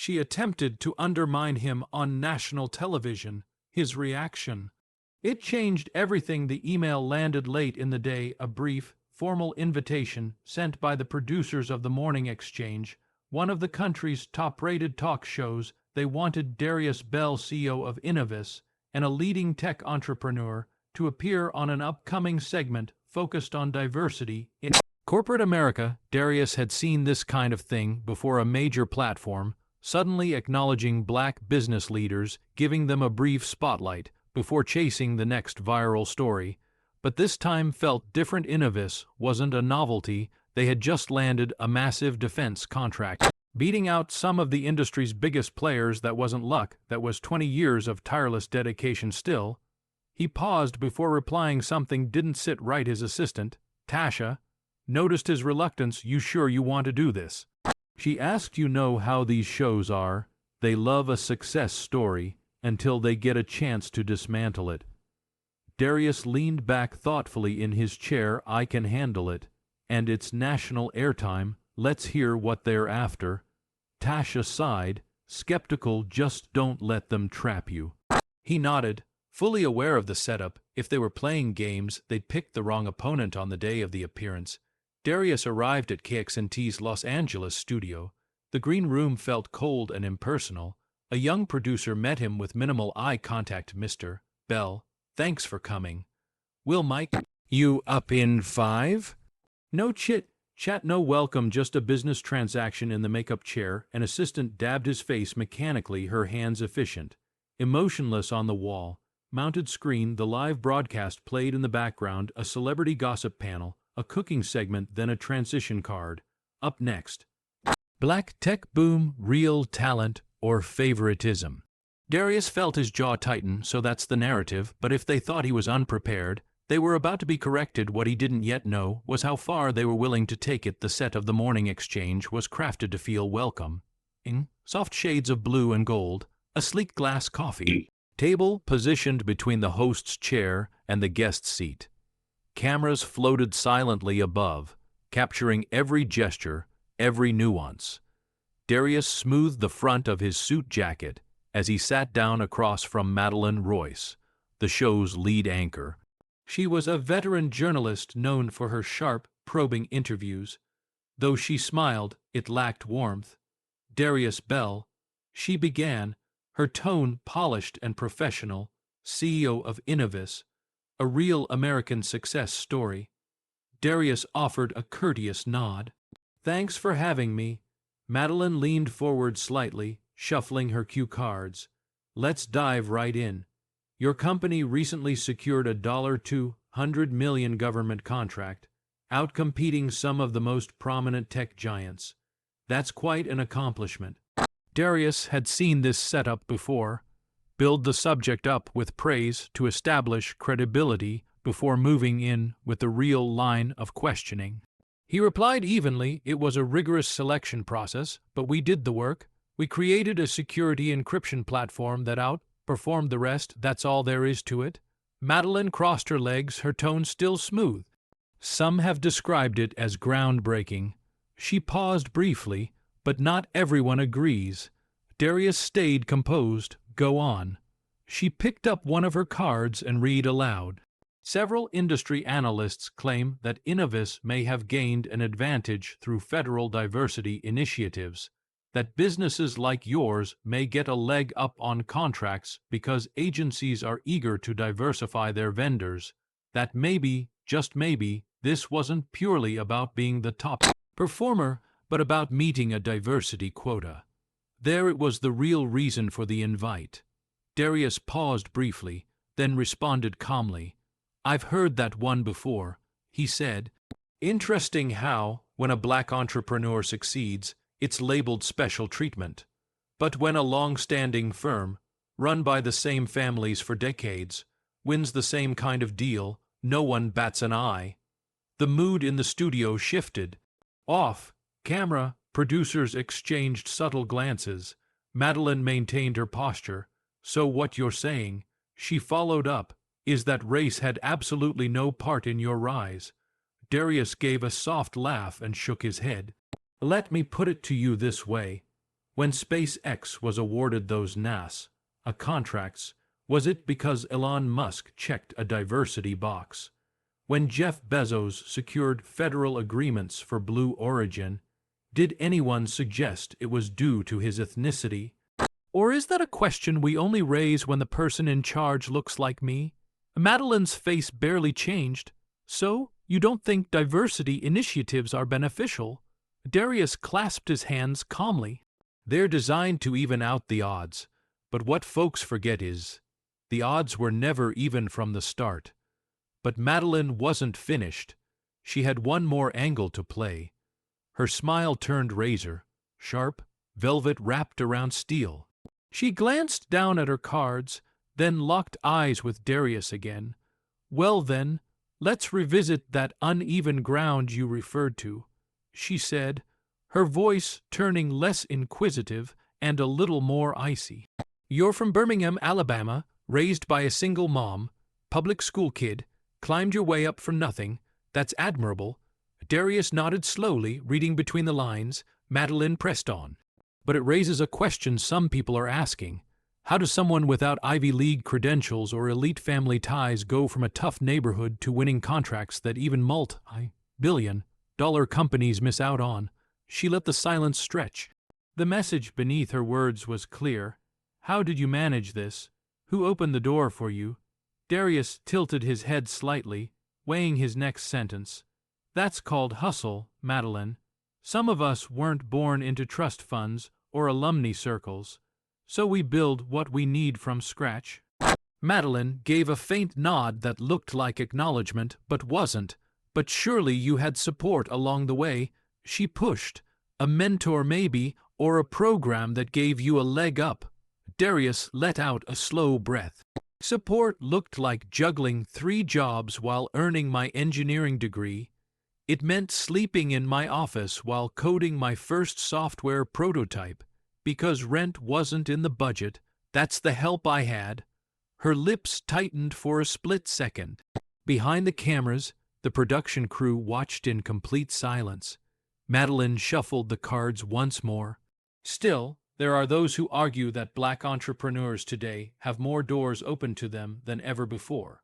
She attempted to undermine him on national television. His reaction. It changed everything. The email landed late in the day, a brief, formal invitation sent by the producers of the Morning Exchange, one of the country's top-rated talk shows. They wanted Darius Bell, CEO of Innovis, and a leading tech entrepreneur, to appear on an upcoming segment focused on diversity in corporate America. Darius had seen this kind of thing before, a major platform suddenly acknowledging black business leaders, giving them a brief spotlight before chasing the next viral story. But this time felt different. Innovis wasn't a novelty. They had just landed a massive defense contract, beating out some of the industry's biggest players. That wasn't luck. That was 20 years of tireless dedication. Still, he paused before replying. Something didn't sit right. His assistant, Tasha, noticed his reluctance. You sure you want to do this? She asked. You know how these shows are. They love a success story until they get a chance to dismantle it. Darius leaned back thoughtfully in his chair. I can handle it. And it's national airtime. Let's hear what they're after. Tasha sighed, skeptical. Just don't let them trap you. He nodded, fully aware of the setup. If they were playing games, they'd picked the wrong opponent on the day of the appearance. Darius arrived at KXNT's Los Angeles studio. The green room felt cold and impersonal. A young producer met him with minimal eye contact. Mr. Bell, thanks for coming. Will Mike, you up in 5? No chat, no welcome, just a business transaction. In the makeup chair, an assistant dabbed his face mechanically, her hands efficient. Emotionless on the wall, mounted screen, the live broadcast played in the background, a celebrity gossip panel, a cooking segment, then a transition card. Up next. Black tech boom, real talent, or favoritism. Darius felt his jaw tighten. So that's the narrative, but if they thought he was unprepared, they were about to be corrected. What he didn't yet know was how far they were willing to take it. The set of the Morning Exchange was crafted to feel welcome. In soft shades of blue and gold, a sleek glass coffee table positioned between the host's chair and the guest's seat. Cameras floated silently above, capturing every gesture, every nuance. Darius smoothed the front of his suit jacket as he sat down across from Madeline Royce, the show's lead anchor. She was a veteran journalist known for her sharp, probing interviews. Though she smiled, it lacked warmth. Darius Bell, she began, her tone polished and professional, CEO of Innovis, a real American success story. Darius offered a courteous nod. Thanks for having me. Madeline leaned forward slightly, shuffling her cue cards. Let's dive right in. Your company recently secured a $200 million government contract, outcompeting some of the most prominent tech giants. That's quite an accomplishment. Darius had seen this setup before. Build the subject up with praise to establish credibility before moving in with the real line of questioning. He replied evenly. It was a rigorous selection process, but we did the work. We created a security encryption platform that outperformed the rest. That's all there is to it. Madeline crossed her legs, her tone still smooth. Some have described it as groundbreaking. She paused briefly, but not everyone agrees. Darius stayed composed. Go on. She picked up one of her cards and read aloud. Several industry analysts claim that Innovis may have gained an advantage through federal diversity initiatives, that businesses like yours may get a leg up on contracts because agencies are eager to diversify their vendors, that maybe, just maybe, this wasn't purely about being the top performer, but about meeting a diversity quota. There it was, the real reason for the invite. Darius paused briefly, then responded calmly. I've heard that one before, he said. Interesting how, when a black entrepreneur succeeds, it's labeled special treatment. But when a long-standing firm, run by the same families for decades, wins the same kind of deal, no one bats an eye. The mood in the studio shifted. Off camera, producers exchanged subtle glances. Madeline maintained her posture. So what you're saying, she followed up, is that race had absolutely no part in your rise. Darius gave a soft laugh and shook his head. Let me put it to you this way. When SpaceX was awarded those NASA contracts, was it because Elon Musk checked a diversity box? When Jeff Bezos secured federal agreements for Blue Origin, did anyone suggest it was due to his ethnicity? Or is that a question we only raise when the person in charge looks like me? Madeline's face barely changed. So, you don't think diversity initiatives are beneficial? Darius clasped his hands calmly. They're designed to even out the odds. But what folks forget is, the odds were never even from the start. But Madeline wasn't finished. She had one more angle to play. Her smile turned razor, sharp, velvet wrapped around steel. She glanced down at her cards, then locked eyes with Darius again. Well then, let's revisit that uneven ground you referred to, she said, her voice turning less inquisitive and a little more icy. You're from Birmingham, Alabama, raised by a single mom, public school kid, climbed your way up from nothing. That's admirable. Darius nodded slowly, reading between the lines. Madeline pressed on. But it raises a question some people are asking. How does someone without Ivy League credentials or elite family ties go from a tough neighborhood to winning contracts that even multi-billion-dollar companies miss out on? She let the silence stretch. The message beneath her words was clear. How did you manage this? Who opened the door for you? Darius tilted his head slightly, weighing his next sentence. That's called hustle, Madeline. Some of us weren't born into trust funds or alumni circles, so we build what we need from scratch. Madeline gave a faint nod that looked like acknowledgement but wasn't. But surely you had support along the way, she pushed. A mentor maybe, or a program that gave you a leg up. Darius let out a slow breath. Support looked like juggling 3 jobs while earning my engineering degree. It meant sleeping in my office while coding my first software prototype. Because rent wasn't in the budget, that's the help I had. Her lips tightened for a split second. Behind the cameras, the production crew watched in complete silence. Madeline shuffled the cards once more. Still, there are those who argue that black entrepreneurs today have more doors open to them than ever before.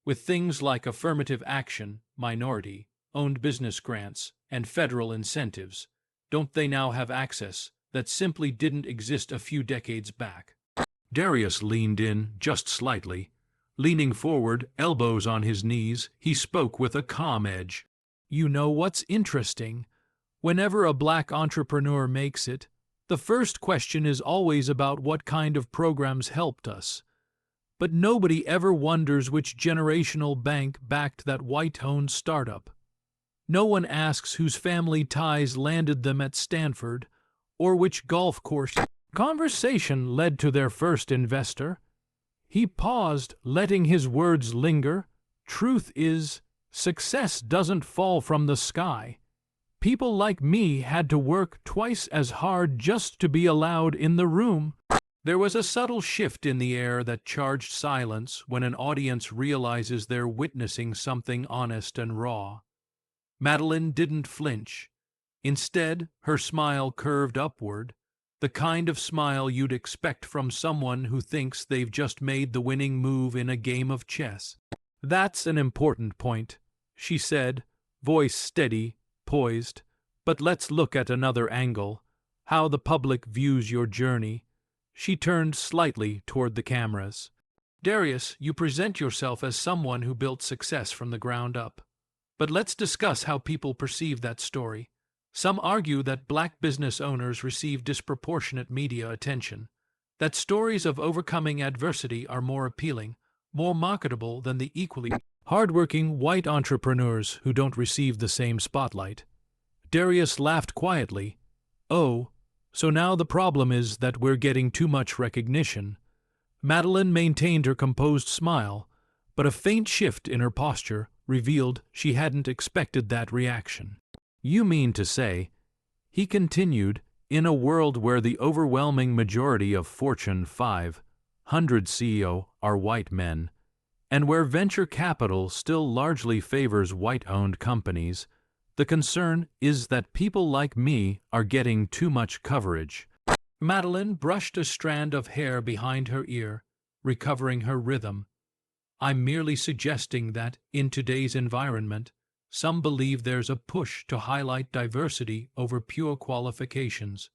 With things like affirmative action, minority-owned business grants, and federal incentives, don't they now have access that simply didn't exist a few decades back? Darius leaned in just slightly. Leaning forward, elbows on his knees, he spoke with a calm edge. You know what's interesting? Whenever a black entrepreneur makes it, the first question is always about what kind of programs helped us. But nobody ever wonders which generational bank backed that white-owned startup. No one asks whose family ties landed them at Stanford, or which golf course conversation led to their first investor. He paused, letting his words linger. Truth is, success doesn't fall from the sky. People like me had to work twice as hard just to be allowed in the room. There was a subtle shift in the air that charged silence when an audience realizes they're witnessing something honest and raw. Madeline didn't flinch. Instead, her smile curved upward, the kind of smile you'd expect from someone who thinks they've just made the winning move in a game of chess. That's an important point, she said, voice steady, poised. But let's look at another angle, how the public views your journey. She turned slightly toward the cameras. Darius, you present yourself as someone who built success from the ground up. But let's discuss how people perceive that story. Some argue that black business owners receive disproportionate media attention, that stories of overcoming adversity are more appealing, more marketable than the equally hardworking white entrepreneurs who don't receive the same spotlight. Darius laughed quietly. Oh, so now the problem is that we're getting too much recognition. Madeline maintained her composed smile, but a faint shift in her posture revealed she hadn't expected that reaction. You mean to say, he continued, in a world where the overwhelming majority of Fortune 500 CEO are white men, and where venture capital still largely favors white-owned companies, the concern is that people like me are getting too much coverage. Madeline brushed a strand of hair behind her ear, recovering her rhythm. I'm merely suggesting that, in today's environment, some believe there's a push to highlight diversity over pure qualifications.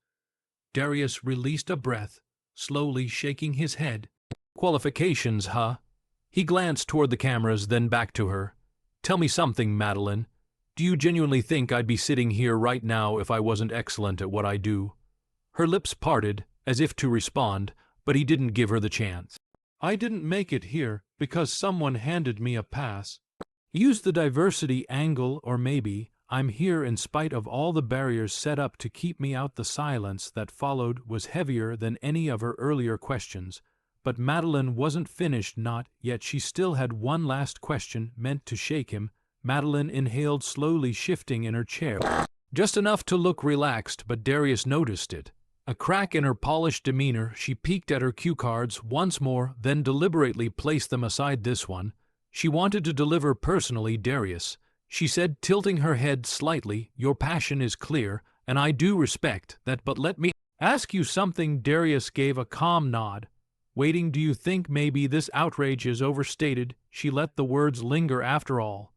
Darius released a breath, slowly shaking his head. Qualifications, huh? He glanced toward the cameras, then back to her. Tell me something, Madeline. Do you genuinely think I'd be sitting here right now if I wasn't excellent at what I do? Her lips parted, as if to respond, but he didn't give her the chance. I didn't make it here because someone handed me a pass. Use the diversity angle, or maybe I'm here in spite of all the barriers set up to keep me out. The silence that followed was heavier than any of her earlier questions, but Madeline wasn't finished, not yet. She still had one last question meant to shake him. Madeline inhaled slowly, shifting in her chair. Just enough to look relaxed, but Darius noticed it. A crack in her polished demeanor. She peeked at her cue cards once more, then deliberately placed them aside. This one she wanted to deliver personally. Darius, she said, tilting her head slightly, your passion is clear, and I do respect that, but let me ask you something. Darius gave a calm nod. Waiting, do you think maybe this outrage is overstated? She let the words linger. After all,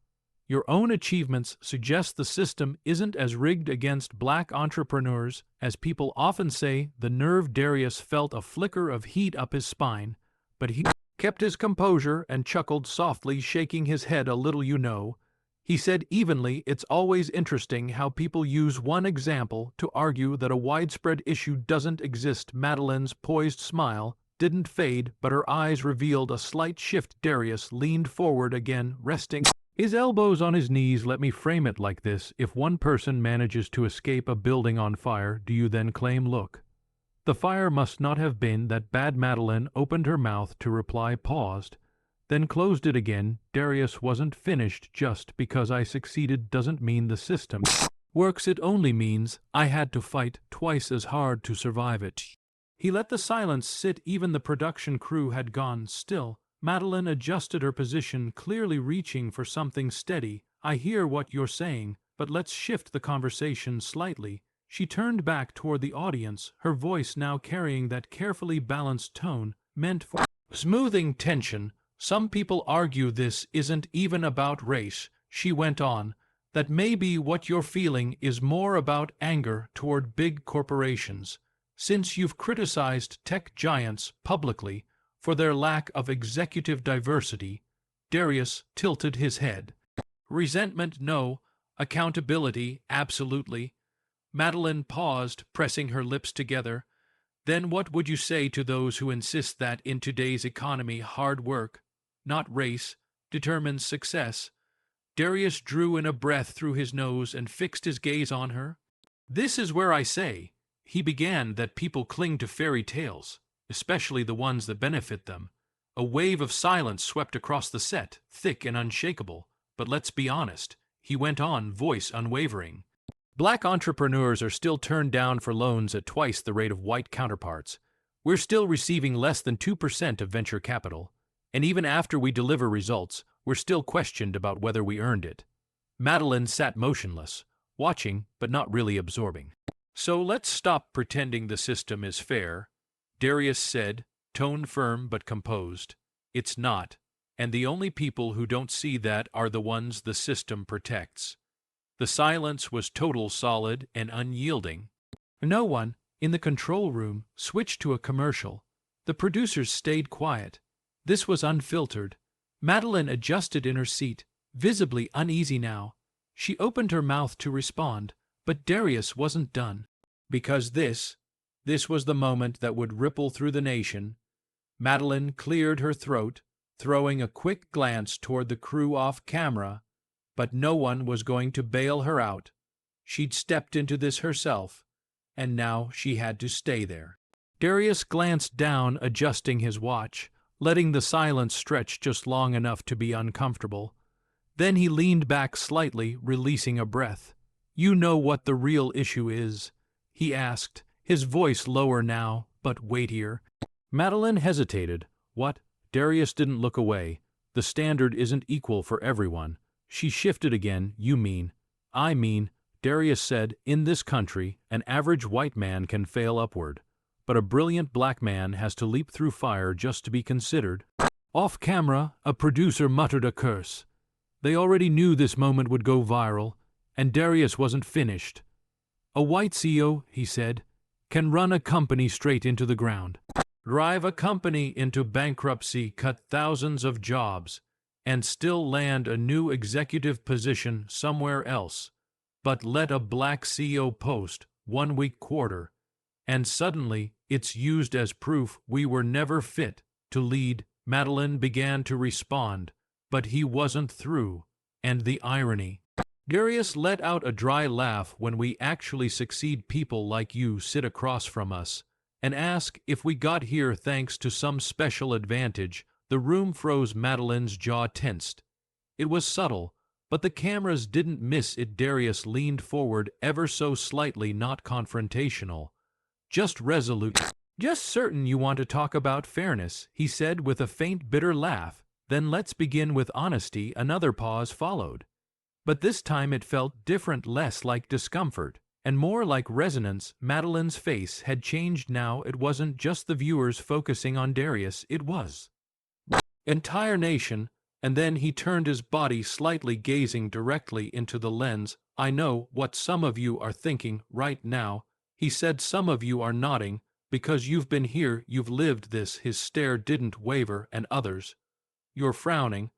your own achievements suggest the system isn't as rigged against black entrepreneurs as people often say. The nerve. Darius felt a flicker of heat up his spine, but he kept his composure and chuckled softly, shaking his head a little. You know, he said evenly, it's always interesting how people use one example to argue that a widespread issue doesn't exist. Madeline's poised smile didn't fade, but her eyes revealed a slight shift. Darius leaned forward again, resting his elbows on his knees. Let me frame it like this. If one person manages to escape a building on fire, do you then claim, look, the fire must not have been that bad? Madeline opened her mouth to reply, paused, then closed it again. Darius wasn't finished. Just because I succeeded doesn't mean the system works. It only means I had to fight twice as hard to survive it. He let the silence sit. Even the production crew had gone still. Madeline adjusted her position, clearly reaching for something steady. I hear what you're saying, but let's shift the conversation slightly. She turned back toward the audience, her voice now carrying that carefully balanced tone meant for smoothing tension. Some people argue this isn't even about race, she went on, that maybe what you're feeling is more about anger toward big corporations. Since you've criticized tech giants publicly for their lack of executive diversity, Darius tilted his head. Resentment, no. Accountability, absolutely. Madeline paused, pressing her lips together. Then what would you say to those who insist that in today's economy hard work, not race, determines success? Darius drew in a breath through his nose and fixed his gaze on her. This is where I say, he began, that people cling to fairy tales, especially the ones that benefit them. A wave of silence swept across the set, thick and unshakable. But let's be honest, he went on, voice unwavering. Black entrepreneurs are still turned down for loans at twice the rate of white counterparts. We're still receiving less than 2% of venture capital. And even after we deliver results, we're still questioned about whether we earned it. Madeline sat motionless, watching but not really absorbing. So let's stop pretending the system is fair, Darius said, tone firm but composed. It's not, and the only people who don't see that are the ones the system protects. The silence was total, solid, and unyielding. No one, in the control room, switched to a commercial. The producers stayed quiet. This was unfiltered. Madeline adjusted in her seat, visibly uneasy now. She opened her mouth to respond, but Darius wasn't done. Because this was the moment that would ripple through the nation. Madeline cleared her throat, throwing a quick glance toward the crew off camera, but no one was going to bail her out. She'd stepped into this herself, and now she had to stay there. Darius glanced down, adjusting his watch, letting the silence stretch just long enough to be uncomfortable. Then he leaned back slightly, releasing a breath. You know what the real issue is? He asked, his voice lower now, but weightier. Madeline hesitated. What? Darius didn't look away. The standard isn't equal for everyone. She shifted again. You mean? I mean, Darius said, in this country, an average white man can fail upward. but a brilliant black man has to leap through fire just to be considered. Off camera, a producer muttered a curse. They already knew this moment would go viral, and Darius wasn't finished. A white CEO, he said, can run a company straight into the ground, drive a company into bankruptcy, cut thousands of jobs, and still land a new executive position somewhere else. But let a black CEO post 1 week quarter, and suddenly it's used as proof we were never fit to lead. Madeline began to respond, but he wasn't through, and the irony. Darius let out a dry laugh. When we actually succeed, people like you sit across from us and ask if we got here thanks to some special advantage. The room froze. Madeline's jaw tensed. It was subtle, but the cameras didn't miss it. Darius leaned forward ever so slightly, not confrontational, just resolute. Just certain you want to talk about fairness, he said with a faint, bitter laugh. Then let's begin with honesty. Another pause followed. But this time it felt different, less like discomfort, and more like resonance. Madeline's face had changed now. It wasn't just the viewers focusing on Darius, it was entire nation. And then he turned his body slightly, gazing directly into the lens. I know what some of you are thinking right now, he said. Some of you are nodding, because you've been here, you've lived this. His stare didn't waver. And others, you're frowning,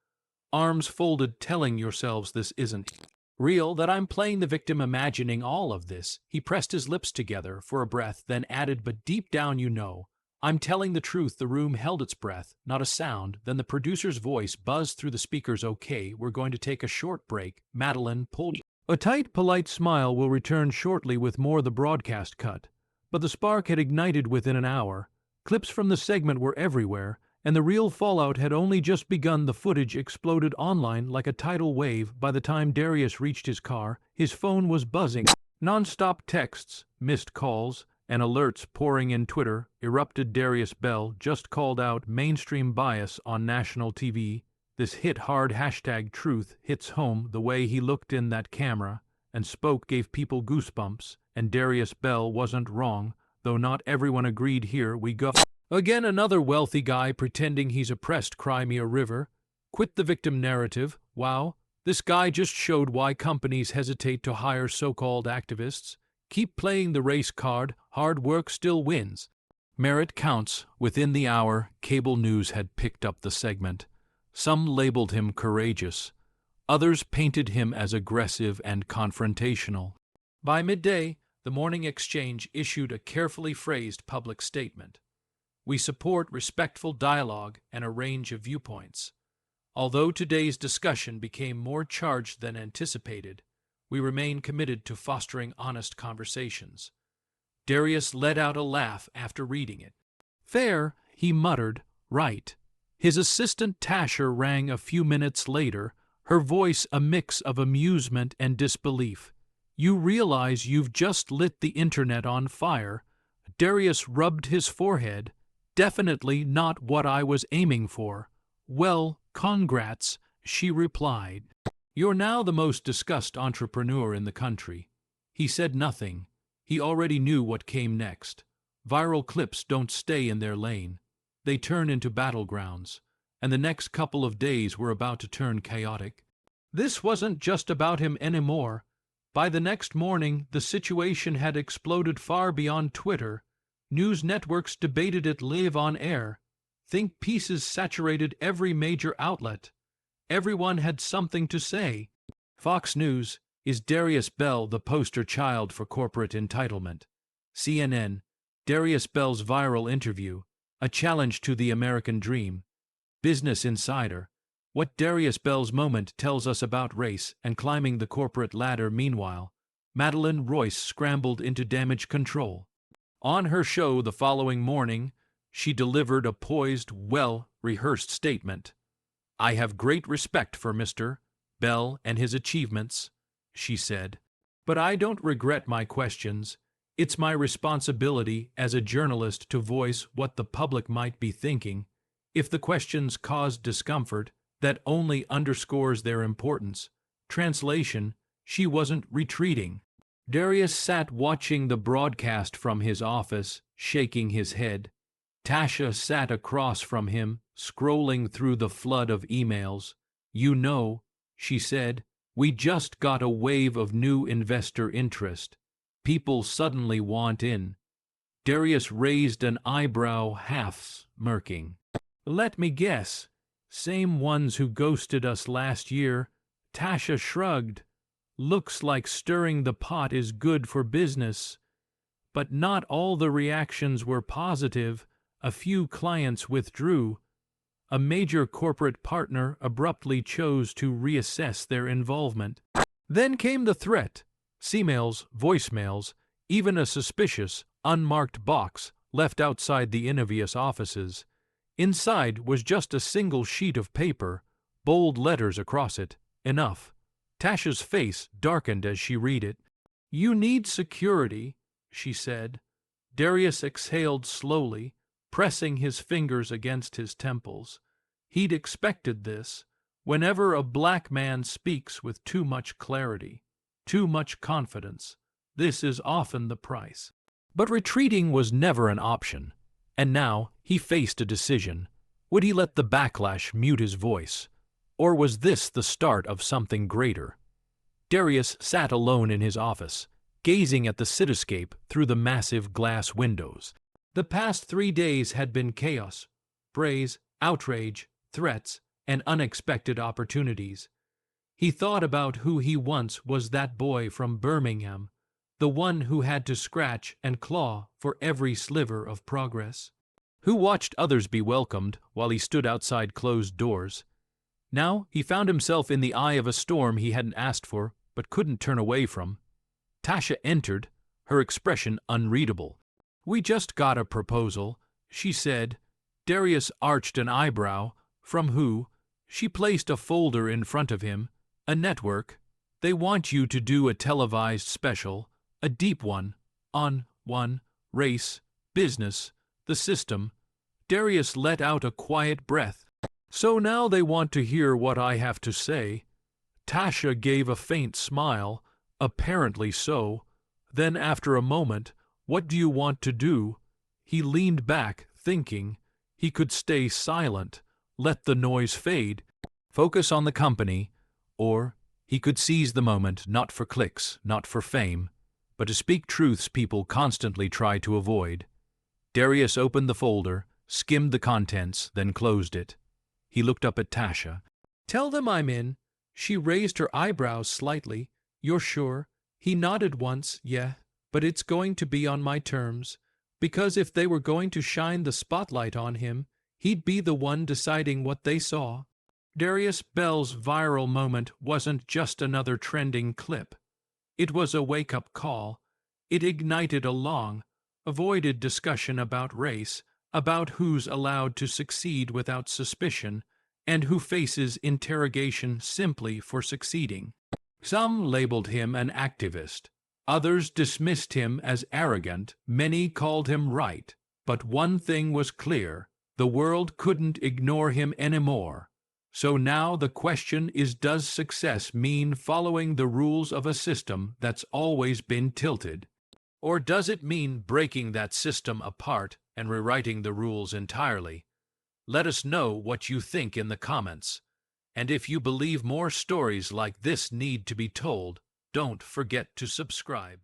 arms folded, telling yourselves this isn't real, that I'm playing the victim, imagining all of this. He pressed his lips together for a breath, then added, but deep down you know, I'm telling the truth. The room held its breath, not a sound. Then the producer's voice buzzed through the speakers. Okay, we're going to take a short break. Madeline pulled a tight, polite smile. Will return shortly with more. The broadcast cut, but the spark had ignited within an hour. Clips from the segment were everywhere, and the real fallout had only just begun. The footage exploded online like a tidal wave. By the time Darius reached his car, his phone was buzzing. Non-stop texts, missed calls, and alerts pouring in. Twitter erupted. Darius Bell just called out mainstream bias on national TV. This hit hard. Hashtag truth hits home. The way he looked in that camera and spoke gave people goosebumps, and Darius Bell wasn't wrong, though not everyone agreed. Here we go again, another wealthy guy pretending he's oppressed. Cry me a river. Quit the victim narrative. Wow, this guy just showed why companies hesitate to hire so-called activists. Keep playing the race card. Hard work still wins. Merit counts. Within the hour, cable news had picked up the segment. Some labeled him courageous. Others painted him as aggressive and confrontational. By midday, the Morning Exchange issued a carefully phrased public statement. We support respectful dialogue and a range of viewpoints. Although today's discussion became more charged than anticipated, we remain committed to fostering honest conversations. Darius let out a laugh after reading it. Fair, he muttered. Right. His assistant Tasher rang a few minutes later, her voice a mix of amusement and disbelief. You realize you've just lit the internet on fire? Darius rubbed his forehead. Definitely not what I was aiming for. Well, congrats, she replied. You're now the most discussed entrepreneur in the country. He said nothing. He already knew what came next. Viral clips don't stay in their lane. They turn into battlegrounds, and the next couple of days were about to turn chaotic. This wasn't just about him anymore. By the next morning, the situation had exploded far beyond Twitter. News networks debated it live on air. Think pieces saturated every major outlet. Everyone had something to say. Fox News, is Darius Bell the poster child for corporate entitlement? CNN, Darius Bell's viral interview, a challenge to the American dream. Business Insider, what Darius Bell's moment tells us about race and climbing the corporate ladder. Meanwhile, Madeline Royce scrambled into damage control. On her show the following morning, she delivered a poised, well-rehearsed statement. I have great respect for Mr. Bell and his achievements, she said, but I don't regret my questions. It's my responsibility as a journalist to voice what the public might be thinking. If the questions cause discomfort, that only underscores their importance. Translation, she wasn't retreating. Darius sat watching the broadcast from his office, shaking his head. Tasha sat across from him, scrolling through the flood of emails. "You know," she said, "we just got a wave of new investor interest. People suddenly want in." Darius raised an eyebrow, half smirking. "Let me guess. Same ones who ghosted us last year." Tasha shrugged. "Looks like stirring the pot is good for business." But not all the reactions were positive. A few clients withdrew. A major corporate partner abruptly chose to reassess their involvement. Then came the threat. C-mails, voicemails, even a suspicious, unmarked box left outside the Innovius offices. Inside was just a single sheet of paper, bold letters across it. Enough. Tasha's face darkened as she read it. "You need security," she said. Darius exhaled slowly, pressing his fingers against his temples. He'd expected this. Whenever a black man speaks with too much clarity, too much confidence, this is often the price. But retreating was never an option, and now he faced a decision. Would he let the backlash mute his voice, or was this the start of something greater? Darius sat alone in his office, gazing at the cityscape through the massive glass windows. The past 3 days had been chaos, praise, outrage, threats, and unexpected opportunities. He thought about who he once was, that boy from Birmingham, the one who had to scratch and claw for every sliver of progress, who watched others be welcomed while he stood outside closed doors. Now he found himself in the eye of a storm he hadn't asked for but couldn't turn away from. Tasha entered, her expression unreadable. "We just got a proposal," she said. Darius arched an eyebrow. "From who?" She placed a folder in front of him. "A network. They want you to do a televised special, a deep one, on race, business, the system." Darius let out a quiet breath. "So now they want to hear what I have to say." Tasha gave a faint smile. "Apparently so." Then, after a moment, "What do you want to do?" He leaned back, thinking. He could stay silent, let the noise fade, focus on the company, or he could seize the moment, not for clicks, not for fame, but to speak truths people constantly try to avoid. Darius opened the folder, skimmed the contents, then closed it. He looked up at Tasha. "Tell them I'm in." She raised her eyebrows slightly. "You're sure?" He nodded once. "Yeah, but it's going to be on my terms. Because if they were going to shine the spotlight on him, he'd be the one deciding what they saw." Darius Bell's viral moment wasn't just another trending clip. It was a wake-up call. It ignited a long, avoided discussion about race, about who's allowed to succeed without suspicion, and who faces interrogation simply for succeeding. Some labeled him an activist. Others dismissed him as arrogant. Many called him right. But one thing was clear. The world couldn't ignore him anymore. So now the question is, does success mean following the rules of a system that's always been tilted? Or does it mean breaking that system apart and rewriting the rules entirely? Let us know what you think in the comments. And if you believe more stories like this need to be told, don't forget to subscribe.